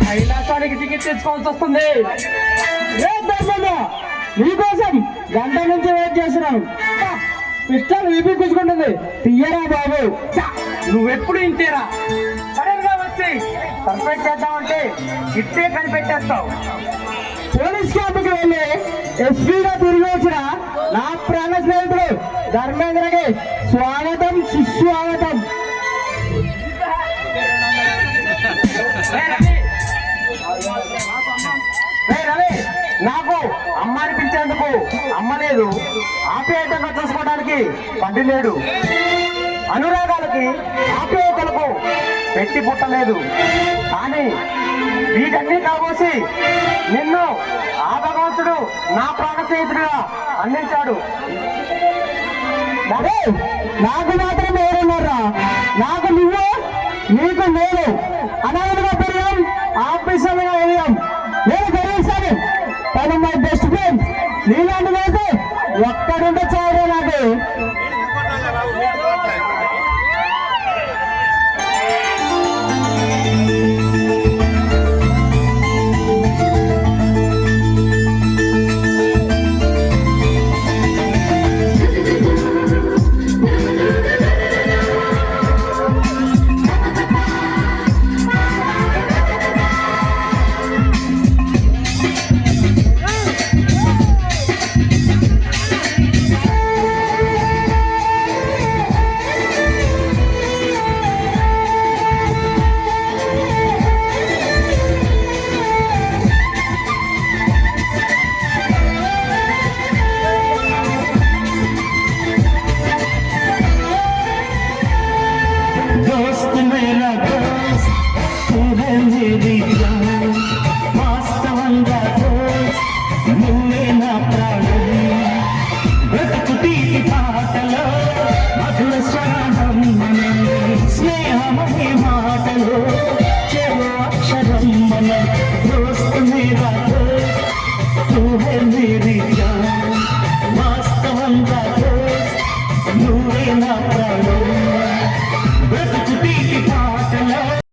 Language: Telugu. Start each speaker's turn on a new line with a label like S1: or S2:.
S1: కైలాసానికి టికెట్ తెచ్చుకోవాల్సి వస్తుంది.
S2: నీకోసం గంట నుంచి వెయిట్ చేస్తున్నాను. పిస్టల్ వీపీ కూర్చుకుంటుంది, తీయరా బాబు.
S1: నువ్వెప్పుడు ఇంతేరా, సడన్ గా వచ్చి సర్ప్రైజ్ చేద్దామంటే ఇట్టే కనిపెట్టేస్తావు.
S2: పోలీస్ క్యాంపుకి వెళ్ళి ఎస్పీగా తిరిగి వచ్చిన నా ప్రాణ స్నేహితుడు ధర్మేంద్రకి స్వాగతం సుస్వాగతం.
S1: రవి, నాకు అమ్మ అనిపించేందుకు అమ్మ లేదు, ఆప్యాయతంగా చూసుకోవడానికి తండ్రి లేడు, అనురాగాలకి ఆప్యాయతలకు పెట్టి పుట్టలేదు. కానీ వీటన్నీ కాబోసి నిన్ను ఆ భగవంతుడు నా ప్రాణ స్నేహితుడిగా అందించాడు.
S2: నాకు మాత్రం ఎవరున్నారా? నాకు నువ్వు, నీకు నేను.